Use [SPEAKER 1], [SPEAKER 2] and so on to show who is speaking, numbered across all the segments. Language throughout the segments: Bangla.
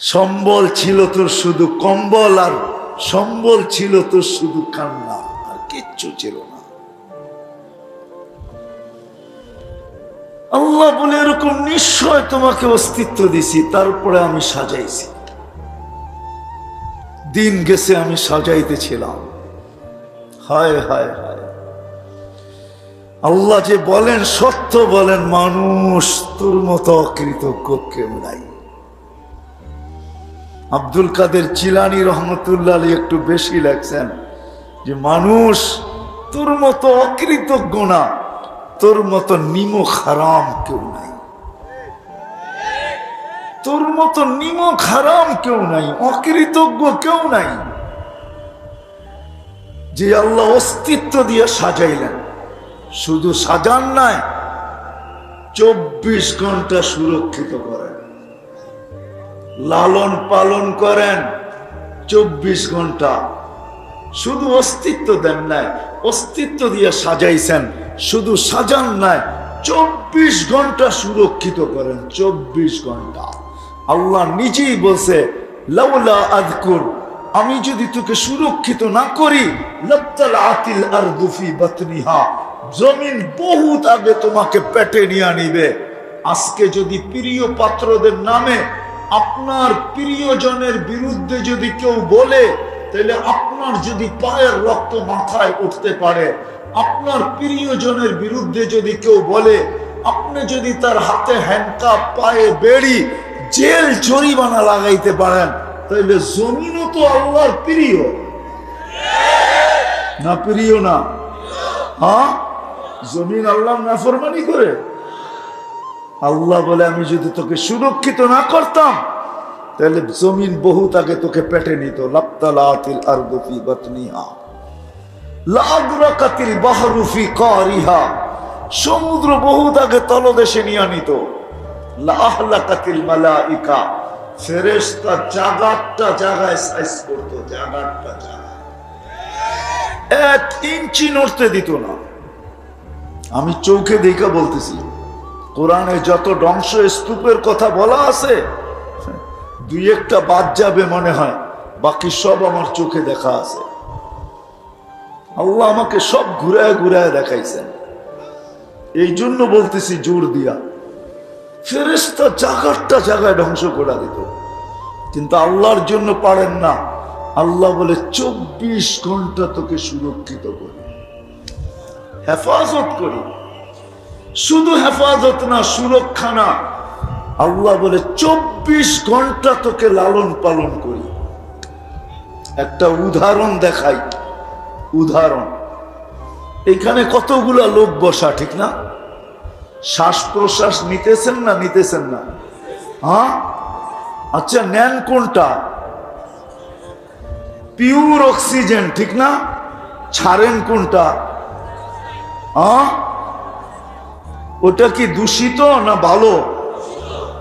[SPEAKER 1] সম্বল ছিল তোর শুধু কম্বল, আর সম্বল ছিল তোর শুধু কান্না, আর কিচ্ছু ছিল না। আল্লাহ বলে এরকম নিশ্চয় তোমাকে অস্তিত্ব দিছি, তারপরে আমি সাজাইছি। দিন গেছে আমি সাজাইতেছিলাম। হায় হায় হায়, আল্লাহ যে বলেন সত্য বলেন, মানুষ তোর মতো অকৃতজ্ঞ কেউ নাই। আব্দুল কাদের জিলানী রহমতুল্লাহ আলাইহি একটু বেশি লাগছেন যে মানুষ তোর মতো অকৃতজ্ঞ না, তোর মতো নিমক হারাম কেউ নাই, তোর মতো নিমক হারাম কেউ নাই, অকৃতজ্ঞ কেউ নাই। যে আল্লাহ অস্তিত্ব দিয়ে সাজাইলেন, শুধু সাজান নাই, 24 ঘন্টা সুরক্ষিত করেন, লালন পালন করেন 24 ঘন্টা। শুধু অস্তিত্ব দেন নাই, অস্তিত্ব দিয়ে সাজাইছেন, শুধু সাজান নাই, 24 ঘন্টা সুরক্ষিত করেন, 24 ঘন্টা। আল্লাহ নিজেই বলছে, লাউলা আযকুর, আমি যদি তোকে সুরক্ষিত না করি, লাবতালাতিল আরদু ফি বাতনিহা, জমিন বহুত আগে তোমাকে পেটে নিয়ে নিবে। আজকে যদি প্রিয় পাত্রদের নামে আপনার প্রিয়জনের বিরুদ্ধে যদি কেউ বলে, তাহলে আপনার যদি পায়ের রক্ত মাথায় উঠতে পারে। আপনার প্রিয়জনের বিরুদ্ধে যদি কেউ বলে, আপনি যদি তার হাতে হ্যান্ডকাপ, পায়ে বেড়ি, জেল জরিমানা লাগাইতে পারেন, তাহলে জমিনও তো আল্লাহর প্রিয় না? প্রিয় না? হ্যাঁ, জমিন আল্লাহর নাফরমানি করে। আল্লাহ বলে, আমি যদি তোকে সুরক্ষিত না করতাম, তাহলে জমিন বহুত আগে তোকে পেটে নিত। লাবতালাতিল আরদু ফি বাতনিহা লাআদরাকাতিল বাহরু ফি কারিহা, সমুদ্র বহুত আগে তলদেশে নিয়ে নিত। লাআহলাকাতিল মালাইকা, ফেরেশতা জাগাতটা জায়গায় সাইজ করত, জাগাতটা জায়গায় 1 ইঞ্চি নড়তে দিত না। আমি চোখে দেখা বলতেছি, কোরআনে যত ধ্বংস স্তূপের কথা বলা আছে, 2-1টা বাদ যাবে মনে হয়, বাকি সব আমার চোখে দেখা আছে। আল্লাহ আমাকে সব ঘুরায় ঘুরায় দেখাইছেন। এই জন্য বলতেছি জোর দিয়া, ফেরেশতা জায়গাটা জায়গায় ধ্বংস করে দিত, কিন্তু আল্লাহর জন্য পারেন না। আল্লাহ বলে 24 ঘন্টা তোকে সুরক্ষিত করি, হেফাজত করি। শুধু হেফাজত না, সুরক্ষা না, আল্লাহ বলে 24 ঘন্টা তোকে লালন পালন করি। একটা উদাহরণ দেখাই, উদাহরণ। এখানে কতগুলা লোক বসা, ঠিক না? শ্বাস প্রশ্বাস নিতেছেন না? নিতেছেন না? হ্যাঁ, আচ্ছা, নেন কোনটা? পিওর অক্সিজেন, ঠিক না? ছাড়েন কোনটা? হ্যাঁ, ওটা কি দূষিত না ভালো?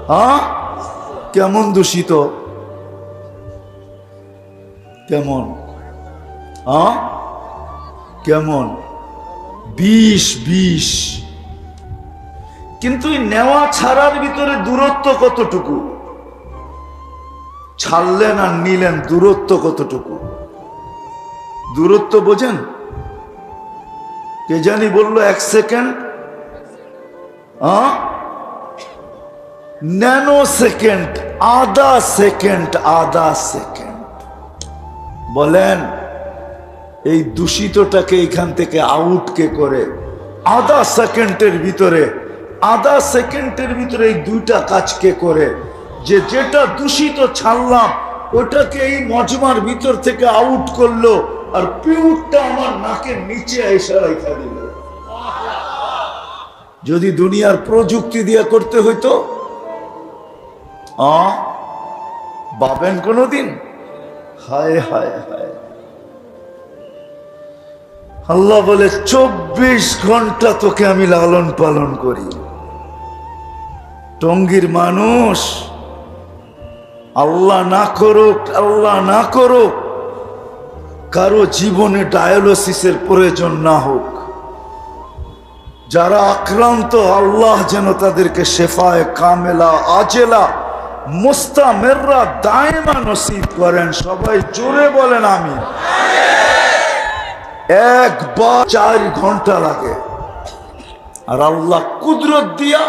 [SPEAKER 1] হ্যাঁ, কেমন দূষিত? কেমন? হ্যাঁ, কেমন? বিষ, বিষ। কিন্তু নেওয়া ছাড়ার ভিতরে দূরত্ব কতটুকু? ছাড়লেন আর নিলেন, দূরত্ব কতটুকু? দূরত্ব বোঝেন? কে জানি বললো 1 সেকেন্ড। ন্যানো সেকেন্ড, আধা সেকেন্ড, আধা সেকেন্ড। বলেন এই দূষিতটাকে এখান থেকে আউট কে করে? আধা সেকেন্ডের ভিতরে, আধা সেকেন্ডের ভিতরে এই 2টা কাজ কে করে? যে যেটা দূষিত ছাড়লাম, ওটাকে এই মজমার ভিতর থেকে আউট করলো, আর পিউরটা আমার নাকের নিচে এসে রেখা দিল। যদি দুনিয়ার প্রযুক্তি দিয়ে করতে হইতো, ভাবেন কোনদিন? হায় হায় হায়। আল্লাহ বলে 24 ঘন্টা তোকে আমি লালন পালন করি। টঙ্গীর মানুষ, আল্লাহ না করুক, আল্লাহ না করুক, কারো জীবনে ডায়ালিসিসের প্রয়োজন না হোক। যারা আক্রান্ত, আল্লাহ যেন তাদেরকে শেফায়ে কামেলা আজেলা মুস্তামিররা দায়মা নসিব করেন। সবাই জোরে বলেন আমিন। একবার 4 ঘন্টা লাগে, আর আল্লাহ কুদরত দিয়া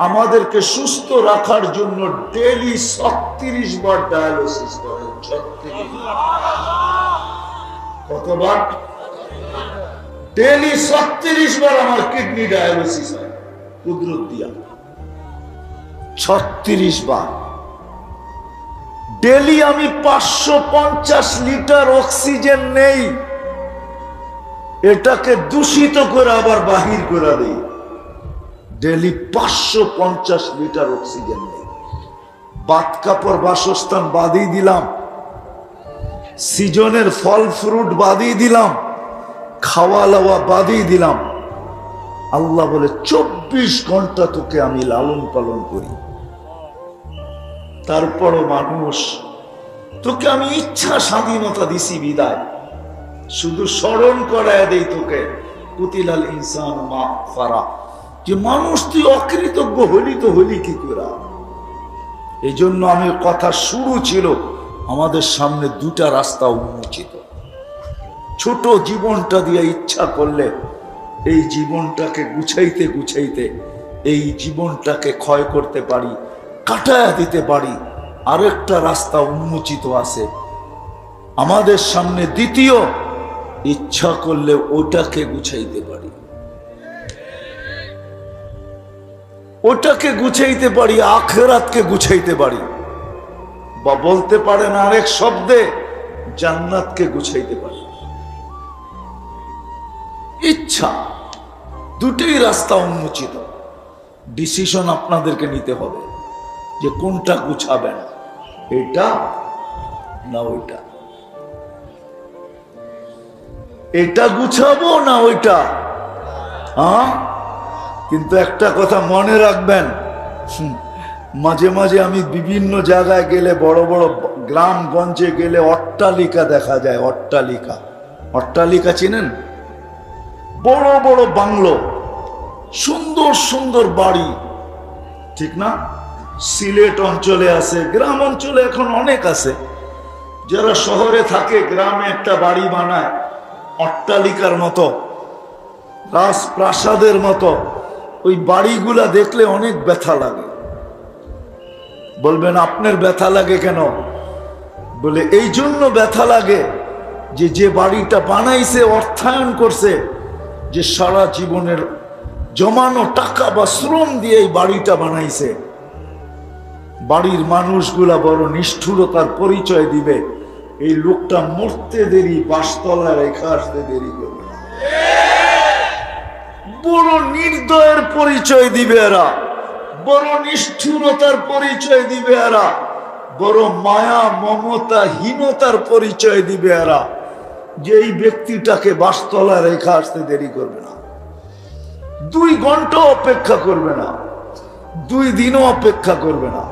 [SPEAKER 1] আমাদেরকে সুস্থ রাখার জন্য ডেইলি 36 বার ডায়ালিসিস করেন। 36 কতবার? ডেইলি 36 বার আমার কিডনি ডায়ালিসিস হয় কুদরত দিয়া। 36 বার। ডেইলি আমি 550 লিটার অক্সিজেন নেই, এটাকে দূষিত করে আবার বাহির করে দেই। ডেইলি 550 লিটার অক্সিজেন নেই। বাত কাপড় বাসস্থান বাদই দিলাম, সিজনের ফল ফ্রুট বাদই দিলাম, খাওয়া দাওয়া বাদই দিলাম। আল্লাহ বলে 24 ঘন্টা তোকে আমি লালন পালন করি। তারপরও মানুষ, তোকে আমি ইচ্ছা স্বাধীনতা দিছি বিদায়, শুধু স্মরণ করায় দেই তোকে কুতিলাল ইনসান মা ফারা, যে মানুষ তুই অকৃতজ্ঞ হলি তো হলি কি করে। এই জন্য আমি কথা শুরু ছিল, আমাদের সামনে 2টা রাস্তা উন্মোচিত। ছোট জীবনটা দিয়ে ইচ্ছা করলে এই জীবনটাকে গুছাইতে গুছাইতে এই জীবনটাকে ক্ষয় করতে পারি, কাটায়া দিতে পারি। আরেকটা রাস্তা উন্মোচিত আছে আমাদের সামনে, দ্বিতীয়, ইচ্ছা করলে ওটাকে গুছাইতে পারি, ওটাকে গুছাইতে পারি, আখিরাতকে গুছাইতে পারি, বা বলতে পারেন আরেক শব্দে জান্নাতকে গুছাইতে পারি। ইচ্ছা, দুটোই রাস্তা উন্মোচিত। ডিসিশন আপনাদেরকে নিতে হবে যে কোনটা গুছাবেন, এটা না ওইটা, এটা গুছাবো না ওইটা। হ্যাঁ, কিন্তু একটা কথা মনে রাখবেন, মাঝে মাঝে আমি বিভিন্ন জায়গায় গেলে, বড় বড় গ্রামগঞ্জে গেলে অট্টালিকা দেখা যায়। অট্টালিকা, অট্টালিকা চিনেন? বড় বড় বাংলো, সুন্দর সুন্দর বাড়ি, ঠিক না? সিলেট অঞ্চলে আছে, গ্রাম অঞ্চলে এখন অনেক আছে। যারা শহরে থাকে গ্রামে একটা বাড়ি বানায় অট্টালিকার মতো, রাজপ্রাসাদের মতো। ওই বাড়িগুলা দেখলে অনেক ব্যথা লাগে। বলবেন আপনার ব্যথা লাগে কেন? বলে এই জন্য ব্যথা লাগে যে যে বাড়িটা বানাইছে, অর্থায়ন করছে, যে সারা জীবনের জমানো টাকা বা শ্রম দিয়ে এই বাড়িটা বানাইছে, বাড়ির মানুষগুলা বড় নিষ্ঠুরতার পরিচয় দিবে। এই লোকটা মরতে দেরি, বাসতলায় রেখা আসতে দেরি করবে না। বড় নির্দয়ের পরিচয় দিবে এরা, বড় নিষ্ঠুরতার পরিচয় দিবে এরা, বড় মায়া মমতা হীনতার পরিচয় দিবে এরা, যে এই ব্যক্তিটাকে বাসতলায় রেখা আসতে দেরি করবে না। 2 ঘন্টা অপেক্ষা করবে না, 2 দিনও অপেক্ষা করবে না,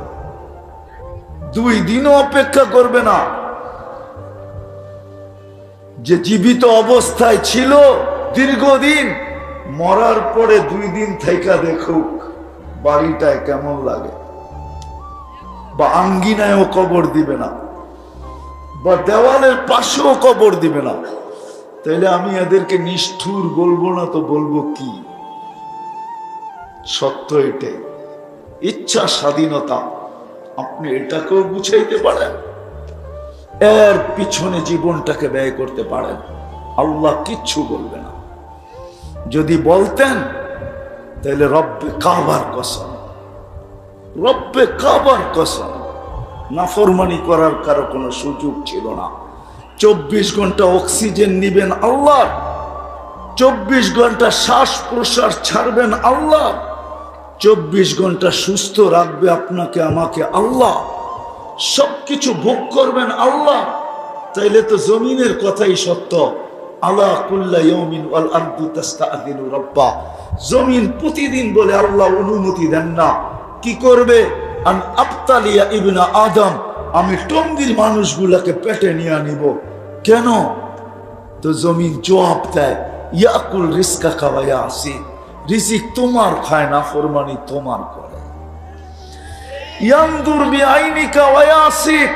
[SPEAKER 1] 2 দিনও অপেক্ষা করবে না। যে জীবিত অবস্থায় ছিল দীর্ঘদিন, মরার পরে 2 দিন থেকে দেখুক বাড়িটায় কেমন লাগে, বা আঙ্গিনায়ও কবর দিবে না, বা দেওয়ালের পাশেও কবর দিবে না। তাইলে আমি এদেরকে নিষ্ঠুর বলবো না তো বলবো কি? সত্য এটাই। ইচ্ছা স্বাধীনতা, আপনি এটাকেও গুছাইতে পারেন, এর পিছনে জীবনটাকে ব্যয় করতে পারেন, আল্লাহ কিচ্ছু বলবে না। যদি বলতেন তাহলে রব্বে কাবার কসম, রব্বে কাবার কসম, নাফরমানি করার কারো কোনো সুযোগ ছিল না। 24 ঘন্টা অক্সিজেন নিবেন আল্লাহ, 24 ঘন্টা শ্বাস প্রশ্বাস ছাড়বেন আল্লাহ, 24 ঘন্টা সুস্থ রাখবে আপনাকে আমাকে আল্লাহ, সবকিছু ভোগ করবেন আল্লাহ। তাইলে তো জমিনের কথাই সত্য, আলা কুল্লা ইয়াউমিন ওয়াল আরদু তাস্তাআযিনু রাব্বা। জমিন প্রতিদিন বলে আল্লাহ অনুমতি দেন না, কি করবে? আন আবতালিয়া ইবনা আদম, আমি টঙ্গির মানুষগুলাকে পেটে নিয়ে নিব। কেন? তো জমিন জবাব দেয়, ইয়াকুল রিজকাকা ওয়া ইয়াসি, রিজিক তোমার খায় না, ফরমানি তোমার করে। ইয়ানদুর বিআইনিকা ওয়া ইয়াসিক,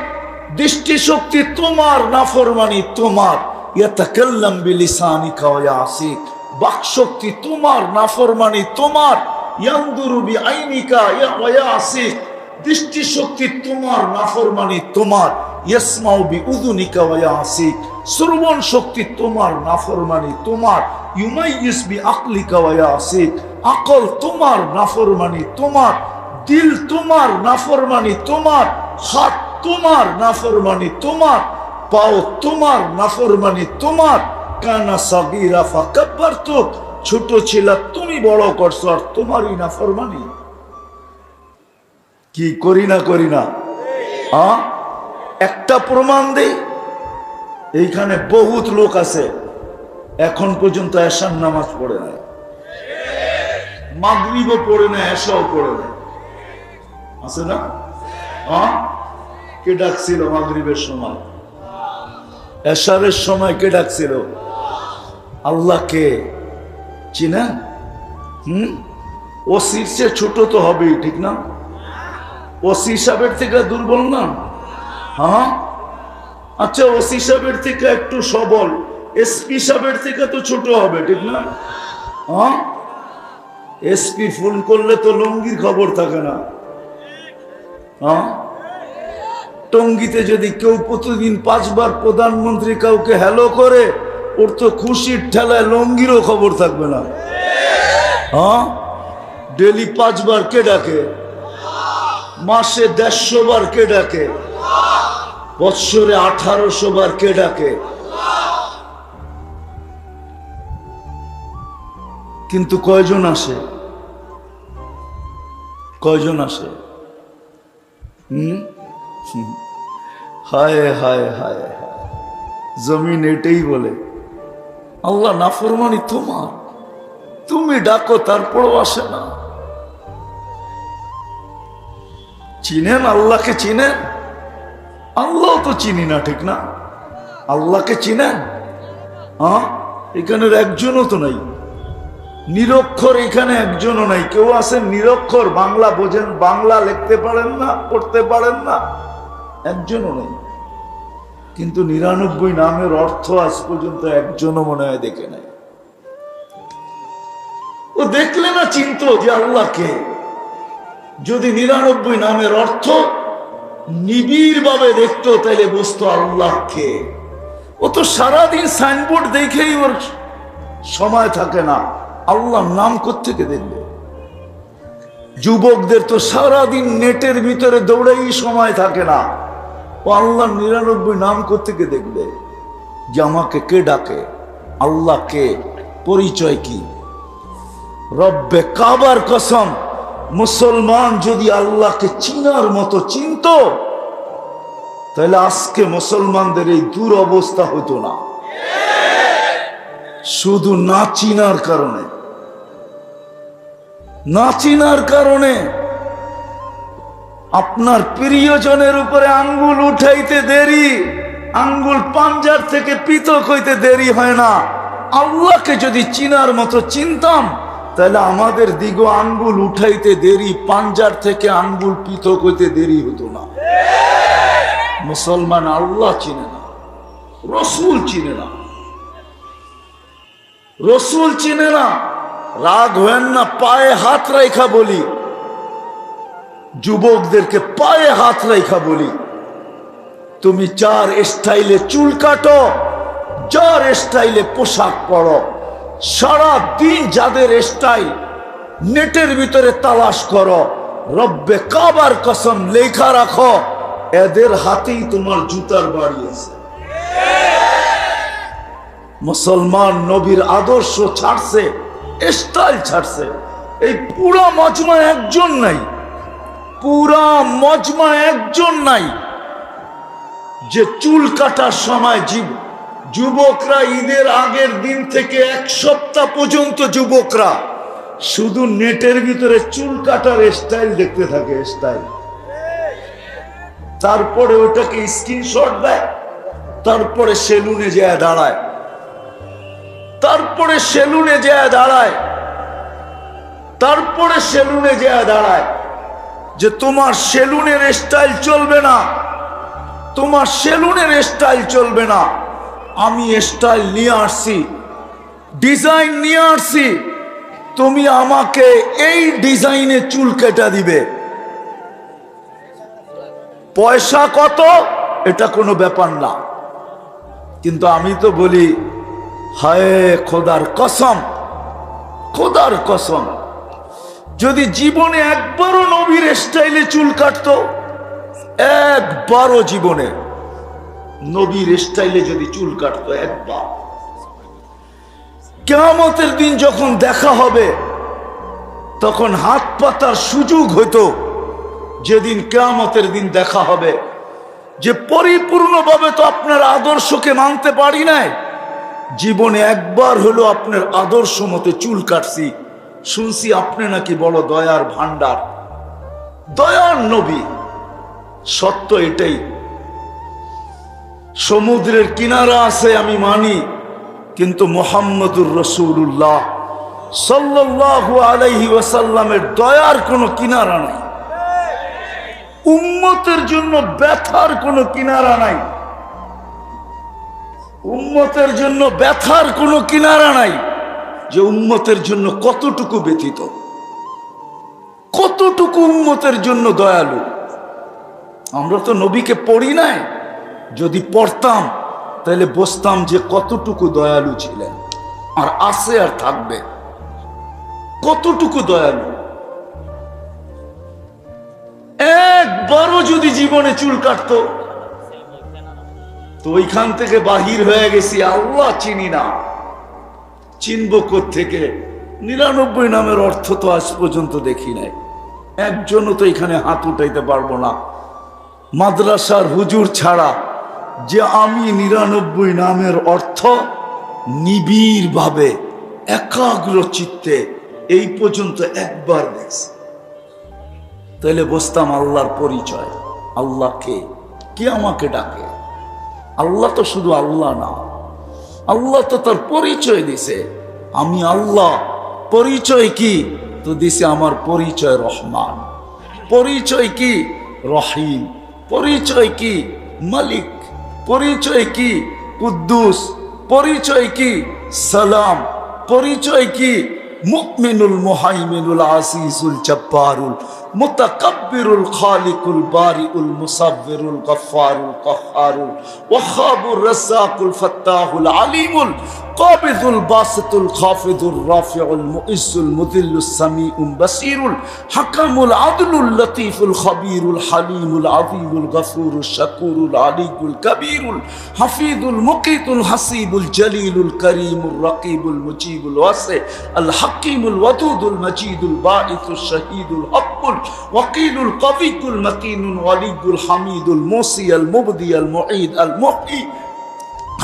[SPEAKER 1] দৃষ্টিশক্তি তোমার, নাফরমানি তোমার। ইয়াতাকাল্লাম বিলিসানিকা ওয়া ইয়াসিক, বাকশক্তি তোমার, নাফরমানি তোমার। ইয়ানদুরু বিআইনিকা ওয়া ইয়াসিক, দৃষ্টিশক্তি তোমার, নাফরমানি তোমার। ইয়াসমাউ বিউযুনিকা ওয়া ইয়াসিক, শ্রবণ শক্তি তোমার, নাফরমানি তোমার। ইউমাইয়িস বিআকলিকা ওয়া ইয়াসিক, আকল তোমার, নাফরমানি তোমার। দিল তোমার, নাফরমানি তোমার। হাত তোমার, নাফরমানি তোমার। পাও তোমার, নাফরমানি তোমার। কানা সাগীরা ফাকাব্বারতুক, ছোট ছিল তুমি বড় করছো, আর তোমারই নাফরমানি। কি করি না করি না? একটা প্রমাণ দেই, এইখানে বহুত লোক আছে এখন পর্যন্ত এশার নামাজ পড়ে নাই, মাগরিবও পড়ে না, এশাও পড়ে না, আছে না? কে ডাকছিল মাগরিবের সময়? এশারের সময় কে ডাকছিল? আল্লাহকে চিনেন? ও শীর্ষে ছোট তো হবেই, ঠিক না? ওসি সাহেবের থেকে দুর্বল না? আচ্ছা, ওসি সাহেবের থেকে একটু সবল, এসপি সাহেবের থেকে তো ছোট হবে, ঠিক না? এসপি ফোন করলে তো লুঙ্গির খবর থাকে না। টঙ্গিতে যদি কেউ প্রতিদিন 5 বার প্রধানমন্ত্রী কাউকে হ্যালো করে, ওর তো খুশির ঠেলায় লুঙ্গিরও খবর থাকবে না। ডেলি 5 বার কে ডাকে? মাসে 150 বার কে ডাকে? বৎসরে 1800 বার কে ডাকে? কিন্তু কয়জন আসে? কয়জন আসে? হায় হায় হায় হায়, জমিন এটাই বলে আল্লাহ নাফরমানি তোমার, তুমি ডাকো তারপরও আসে না। চিনেন আল্লাহকে? চিনেন? আল্লাহ তো চিনি না, ঠিক না? আল্লাহকে চিনেন? এখানের একজনও তো নাই নিরক্ষর, এখানে একজনও নাই। কেউ আছেন নিরক্ষর? বাংলা বোঝেন, বাংলা লিখতে পারেন না, পড়তে পারেন না? একজনও নেই। কিন্তু 99 নামের অর্থ আজ পর্যন্ত একজনও মনে হয় দেখে নাই। ও দেখলে না চিনত যে আল্লাহকে? যদি 99 নামের অর্থ নিবিড় ভাবে দেখতো, তাইলে বুঝতো আল্লাহকে। ও তো সারাদিন সাইনবোর্ড দেখেই ওর সময় থাকে না, আল্লাহর নাম কোত্থেকে দেখবে? যুবকদের তো সারাদিন নেটের ভিতরে দৌড়াই সময় থাকে না, ও আল্লাহর 99 নাম কোত্থেকে দেখবে? যে আমাকে কে ডাকে, আল্লাহ কে, পরিচয় কি? রব্বে কাবার কসম, মুসলমান যদি আল্লাহকে চিনার মতো চিনত, তাহলে আজকে মুসলমানদের এই দুরবস্থা হতো না। শুধু না চিনার কারণে, না চিনার কারণে আপনার প্রিয়জনের উপরে আঙ্গুল উঠাইতে দেরি, আঙ্গুল পাঞ্জার থেকে পৃথক হইতে দেরি হয় না। আল্লাহকে যদি চিনার মতো চিনতাম, তাহলে আমাদের দিগো আঙ্গুল উঠাইতে দেরি, পাঞ্জার থেকে আঙ্গুল পৃথক হইতে দেরি হতো না। মুসলমান আল্লাহ চিনে না, রসুল চিনে না, রসুল চিনে না। রাগ হেন না, পায়ে হাত রেখা বলি, যুবকদেরকে পায়ে হাত রেখা বলি, তুমি যার স্টাইলে চুল কাটো, যার স্টাইলে পোশাক পরো, সারা দিন যাদের স্টাইল নেটের ভিতরে তালাশ করো, রব্বে কাবার কসম লেখা রাখো, এদের হাতেই তোমার জুতার বাড়ি আছে। মুসলমান নবীর আদর্শ ছাড়ছে, স্টাইল ছাড়ছে। এই পুরা মজমা একজন নাই, পুরা মজমা একজন নাই যে চুল কাটার সময় যুবকরা ঈদের আগের দিন থেকে 1 সপ্তাহ পর্যন্ত যুবকরা শুধু নেটের ভিতরে চুল কাটার স্টাইল দেখতে থাকে, স্টাইল। তারপরে ওটাকে স্ক্রিনশট দেয়, তারপরে সেলুনে যায় দাঁড়ায়, তারপরে সেলুনে যায় দাঁড়ায়, তারপরে সেলুনে যায় দাঁড়ায়। যে তোমার সেলুনের স্টাইল চলবে না, তোমার সেলুনের স্টাইল চলবে না, আমি স্টাইল নিয়ে আসছি, ডিজাইন নিয়ে আসছি, তুমি আমাকে এই ডিজাইনে চুল কেটে দিবে। পয়সা কত এটা কোনো ব্যাপার না, কিন্তু আমি তো বলি হায় খোদার কসম, খোদার কসম, যদি জীবনে একবারও নবীর স্টাইলে চুল কাটতো, একবারও জীবনে নবীর স্টাইলে যদি চুল কাটতো একবার, কিয়ামতের দিন যখন দেখা হবে তখন হাত পাতার সুযোগ হতো। যেদিন কিয়ামতের দিন দেখা হবে যে পরিপূর্ণভাবে তো আপনার আদর্শকে মানতে পারি নাই, জীবনে একবার হলো আপনার আদর্শ মতে চুল কাটছি, শুনছি আপনি নাকি বড় দয়ার ভান্ডার, দয়ার নবী। সত্য এটাই, সমুদ্রের কিনারা আছে আমি মানি, কিন্তু মুহাম্মদুর রাসূলুল্লাহ সাল্লাল্লাহু আলাইহি ওয়াসাল্লামের দয়ার কোনো কিনারা নাই, উম্মতের জন্য ব্যথার কোনো কিনারা নাই, উম্মতের জন্য ব্যথার কোনো কিনারা নাই, যে উম্মতের জন্য কতটুকু ব্যথিত, কতটুকু উম্মতের জন্য দয়ালু। আমরা তো নবীকে পড়ি নাই, যদি পড়তাম তাহলে বুঝতাম যে কতটুকু দয়ালু ছিলেন, আর আছে আর থাকবে, কতটুকু দয়ালু। একবারও যদি জীবনে চুল কাটতো, তো ওইখান থেকে বাহির হয়ে গেছি, আল্লাহ চিনি না, চিনব থেকে 99 নামের অর্থ তো আজ পর্যন্ত দেখি নাই, একজনও তো এখানে হাত উঠাইতে পারবো না মাদ্রাসার হুজুর ছাড়া, যে আমি 99 নামের অর্থ নিবিড় ভাবে একাগ্র চিত্তে এই পর্যন্ত একবার দেখছি। তাহলে বুঝতাম আল্লাহর পরিচয়, আল্লাহকে কে আমাকে ডাকে, আল্লাহ তো শুধু আল্লাহ না, আল্লাহ তো তার পরিচয় দিছে, আমি আল্লাহ। পরিচয় কি? তো দিছে আমার পরিচয় রহমান, পরিচয় কি? রহিম, পরিচয় কি? মালিক, পরিচয় কি? কুদ্দুস, পরিচয় কি? সালাম, পরিচয় কি? মুমিনুল মুহাইমিনুল আসিসুল জব্বারুল মুতাকাব্বিরুল খালিকুল বারিউল মুসাব্বিরুল গফফারুল কহ্হারুল ওয়াহাবুর রাজ্জাকুল ফাত্তাহুল আলিমুল কাবিদুল বাসিতুল খাফিদুর রাফিউল মুইজ্জুল মুযিল্লুস সামিউল বাসিরুল হাকামুল আদলুল লতীফুল খবীরুল হালিমুল আযীমুল গফুরুশ শাকুরুল আলিয়ুল কবীরুল হাফিজুল মুকিতুল হাসিবুল জলিলুল করিমুর রকিবুল মুজিবুল ওয়াসি আল হাকিমুল ওয়াদুদুল মজিদুল বাঈসুশ শহীদুল হক্কুল ওয়াকিলুল কবিয়ুল মতিনুল ওয়ালিয়ুল হামিদুল মুসি আল মুবদি আল মুঈদ আল মুহয়ি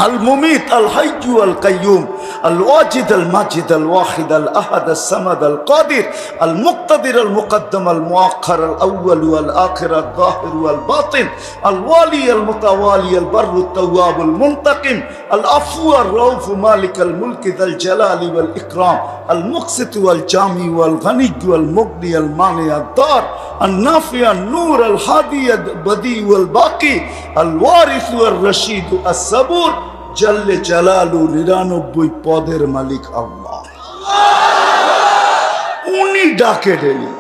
[SPEAKER 1] المميت الحي القيوم الواجد الماجد الواحد الأحد الصمد القادر المقتدر المقدم المؤخر الأول والآخر الظاهر والباطن الوالي المتوالي البر التواب المنتقم العفو الرؤوف مالك الملك ذا الجلال والإكرام المقسط والجامع والغني والمغني المانع الضار النافع النور الهادي البديع والباقي الوارث والرشيد الصبور জাল্লে জালালু 99 পদের মালিক আল্লাহ, উনি ডাকে ডেলি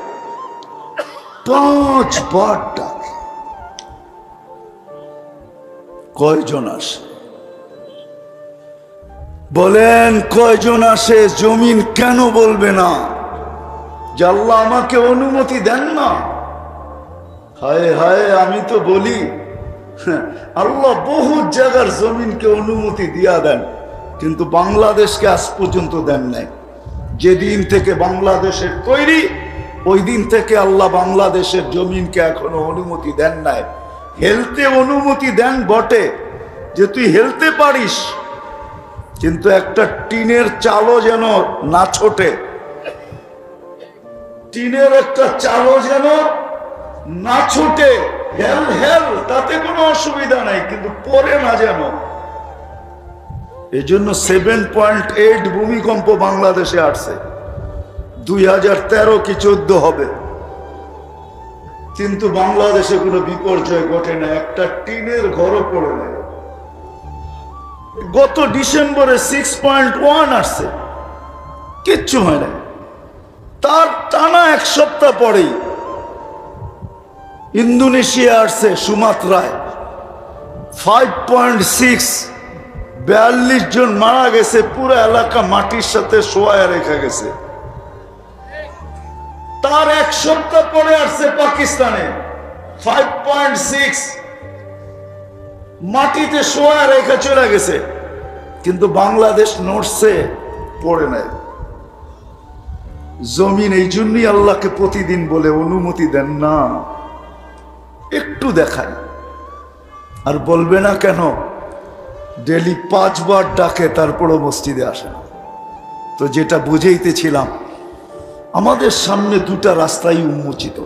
[SPEAKER 1] 5 বার ডাকে। কয়জন আসে বলেন? কয়জন আসে? জমিন কেন বলবে না যে আল্লাহ আমাকে অনুমতি দেন না? হায় হায়, আমি তো বলি আল্লাহ বহু জায়গার জমিনকে অনুমতি দিয়া দেন, কিন্তু বাংলাদেশকে আজ পর্যন্ত দেন নাই। যেদিন থেকে বাংলাদেশের তৈরি ওই দিন থেকে আল্লাহ বাংলাদেশের জমিনকে এখনো অনুমতি দেন নাই। হেলতে অনুমতি দেন বটে, যে তুই হেলতে পারিস, কিন্তু একটা টিনের চালও যেন না ছোটে, টিনের একটা চালও যেন না ছোটে। হেল হেল, তাতে কোনো অসুবিধা নাই, কিন্তু পরে না যেন। এই জন্য 7.8 ভূমিকম্প বাংলাদেশে আসছে, 2013 কি 14 হবে। কিন্তু বাংলাদেশে কোনো বিপর্যয় ঘটে না, একটা টিনের ঘরও পড়ে নেয়। গত ডিসেম্বরে 6.1 আসছে, কিচ্ছু হয় না। তার টানা এক সপ্তাহ পরেই ইন্দোনেশিয়া আসছে, সুমাত্রায় 5.6, 42 জন মারা গেছে, পুরো এলাকা মাটির সাথে শোয়ায় রেখে গেছে। তার এক সপ্তাহ পরে আসছে পাকিস্তানে 5.6, মাটিতে শোয়া রেখে চলে গেছে। কিন্তু বাংলাদেশ নড়ছে, পড়ে নাই। জমিন এই জন্যই আল্লাহকে প্রতিদিন বলে অনুমতি দেন না, একটু দেখায়। আর বলবে না কেন, ডেলি 5 বার ডাকে, তারপরও মসজিদে আসে না। তো যেটা বুঝাইতেছিলাম, আমাদের সামনে দুটা রাস্তাই উন্মোচিত।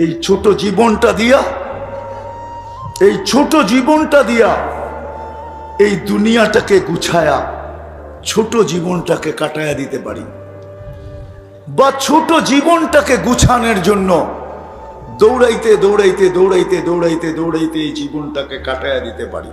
[SPEAKER 1] এই ছোট জীবনটা দিয়া, এই দুনিয়াটাকে গুছায়া ছোট জীবনটাকে কাটায়া দিতে পারি, বা ছোট জীবনটাকে গুছানোর জন্য দৌড়াইতে এই জীবনটাকে কাটায়া দিতে পারি।